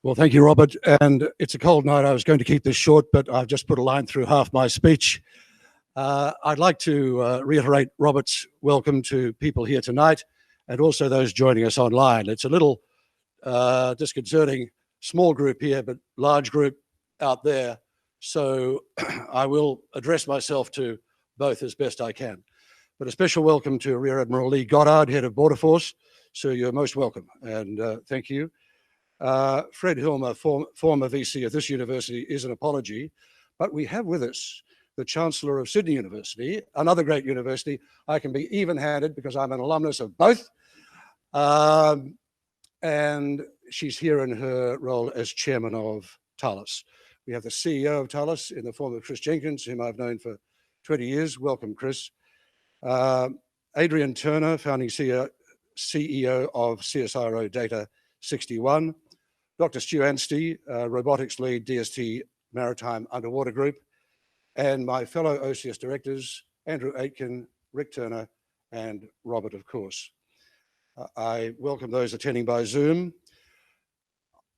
Well, thank you, Robert. And it's a cold night. I was going to keep this short, but I've just put a line through half my speech. I'd like to reiterate Robert's welcome to people here tonight and also those joining us online. It's a little disconcerting, small group here, but large group out there. So I will address myself to both as best I can. But a special welcome to Rear Admiral Lee Goddard, Head of Border Force. So you're most welcome, and thank you. Fred Hilmer, former VC of this university, is an apology, but we have with us the Chancellor of Sydney University, another great university. I can be even-handed because I'm an alumnus of both. And she's here in her role as chairman of Thales. We have the CEO of Thales in the form of Chris Jenkins, whom I've known for 20 years. Welcome, Chris. Adrian Turner, founding CEO of CSIRO Data 61. Dr. Stu Anstey, robotics lead, DST Maritime Underwater Group, and my fellow Ocius directors, Andrew Aitken, Rick Turner, and Robert, of course. I welcome those attending by Zoom.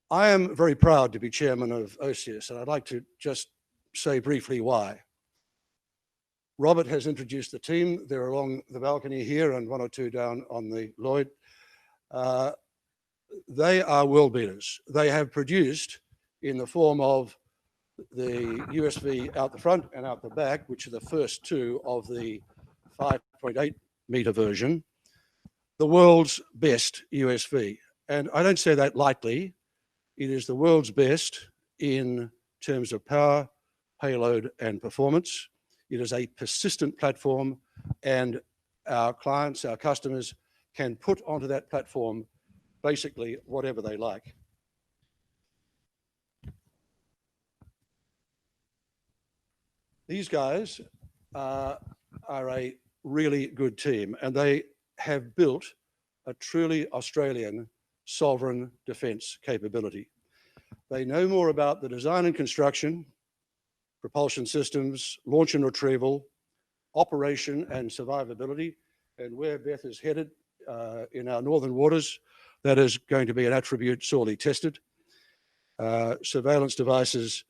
I am very proud to be chairman of Ocius, and I'd like to just say briefly why. Robert has introduced the team. They're along the balcony here and one or two down on the Lloyd. They are world beaters. They have produced in the form of the USV out the front and out the back, which are the first two of the 5.8 metre version, the world's best USV. And I don't say that lightly. It is the world's best in terms of power, payload, and performance. It is a persistent platform, and our clients, our customers, can put onto that platform basically whatever they like. These guys are a really good team, and they have built a truly Australian sovereign defence capability. They know more about the design and construction, propulsion systems, launch and retrieval, operation and survivability, and where Beth is headed in our northern waters. That is going to be an attribute sorely tested. Surveillance devices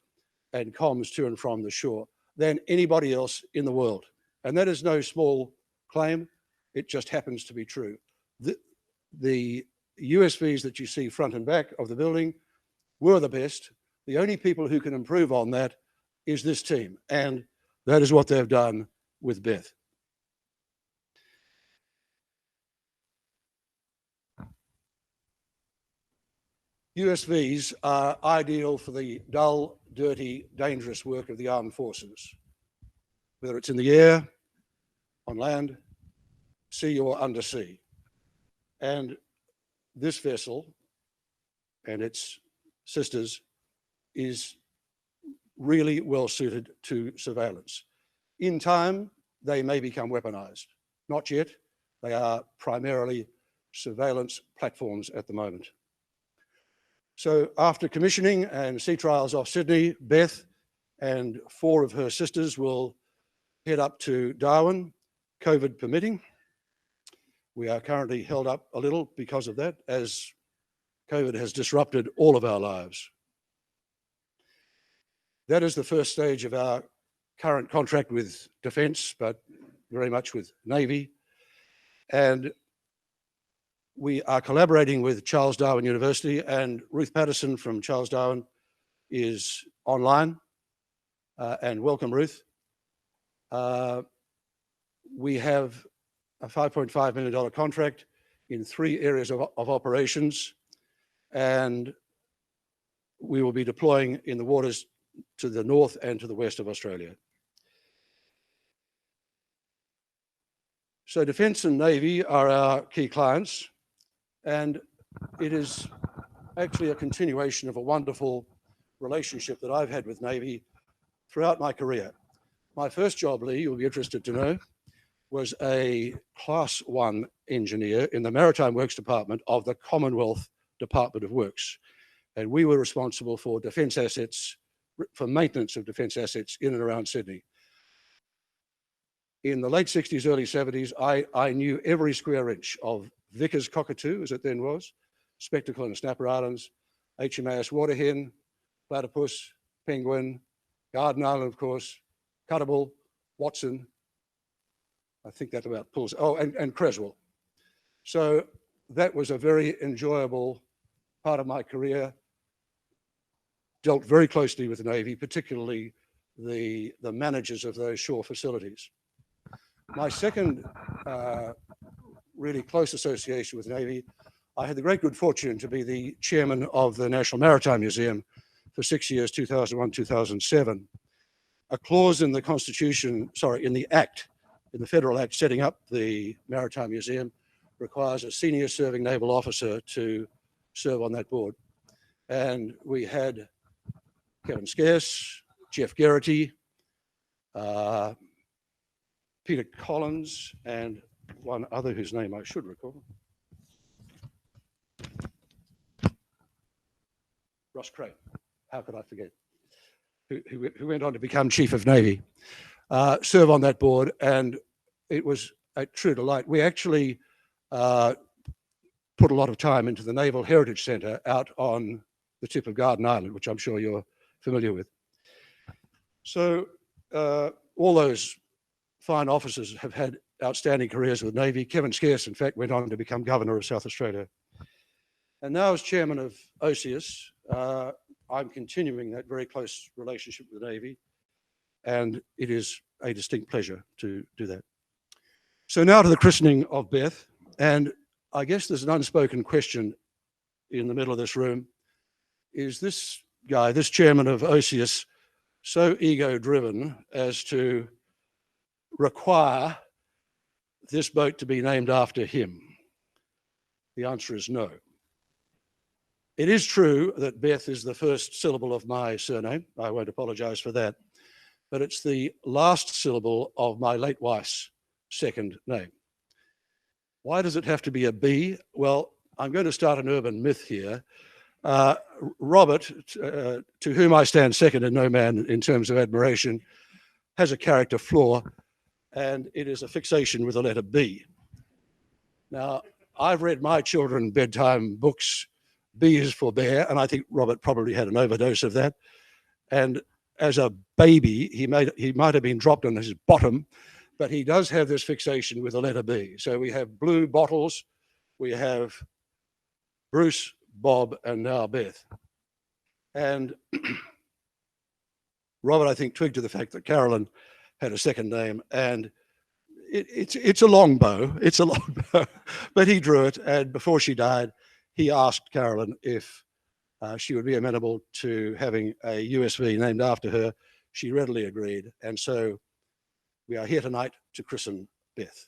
and comms to and from the shore than anybody else in the world. And that is no small claim. It just happens to be true. The USVs that you see front and back of the building were the best. The only people who can improve on that is this team. And that is what they've done with Beth. USVs are ideal for the dull, dirty, dangerous work of the armed forces, whether it's in the air, on land, sea or undersea. And this vessel and its sisters is really well suited to surveillance. In time, they may become weaponized. Not yet. They are primarily surveillance platforms at the moment. So after commissioning and sea trials off Sydney, Beth and 4 of her sisters will head up to Darwin, COVID permitting. We are currently held up a little because of that, as COVID has disrupted all of our lives. That is the first stage of our current contract with Defence, but very much with Navy. And we are collaborating with Charles Darwin University, and Ruth Patterson from Charles Darwin is online. And welcome, Ruth. We have a $5.5 million contract in 3 areas of operations, and we will be deploying in the waters to the north and to the west of Australia. So Defence and Navy are our key clients, and it is actually a continuation of a wonderful relationship that I've had with Navy throughout my career. My first job, Lee, you'll be interested to know, was a Class 1 engineer in the Maritime Works Department of the Commonwealth Department of Works. And we were responsible for defence assets, for maintenance of defence assets in and around Sydney. In the late 60s, early 70s, I knew every square inch of Vickers Cockatoo, as it then was, Spectacle and Snapper Islands, HMAS Waterhen, Platypus, Penguin, Garden Island, of course, Cuttable, Watson. I think that about pulls. Oh, and Creswell. So that was a very enjoyable part of my career. Dealt very closely with the Navy, particularly the managers of those shore facilities. My second really close association with the Navy, I had the great good fortune to be the chairman of the National Maritime Museum for 6 years, 2001, 2007. A clause in the Constitution, sorry, in the Act, in the Federal Act setting up the Maritime Museum, requires a senior serving naval officer to serve on that board. And we had Kevin Scarce, Jeff Geraghty, Peter Collins, and one other whose name I should recall. Ross Craig, how could I forget? Who went on to become Chief of Navy, serve on that board, and it was a true delight. We actually put a lot of time into the Naval Heritage Centre out on the tip of Garden Island, which I'm sure you're familiar with. So all those fine officers have had outstanding careers with the Navy. Kevin Scarce, in fact, went on to become Governor of South Australia. And now as Chairman of Ocius, I'm continuing that very close relationship with the Navy, and it is a distinct pleasure to do that. So now to the christening of Beth, and I guess there's an unspoken question in the middle of this room. Is this guy, this chairman of Ocius, so ego-driven as to require this boat to be named after him? The answer is no. It is true that Beth is the first syllable of my surname. I won't apologize for that. But it's the last syllable of my late wife's second name. Why does it have to be a B? Well, I'm going to start an urban myth here. Robert, to whom I stand second and no man in terms of admiration, has a character flaw, and it is a fixation with the letter B. Now, I've read my children bedtime books. B is for bear, and I think Robert probably had an overdose of that. And as a baby, he might have been dropped on his bottom, but he does have this fixation with the letter B. So we have blue bottles, we have Bruce, Bob, and now Beth. And Robert, I think, twigged to the fact that Carolyn had a second name, and it's a long bow. It's a long bow, but he drew it, and before she died, he asked Carolyn if she would be amenable to having a USV named after her. She readily agreed, and so we are here tonight to christen Beth.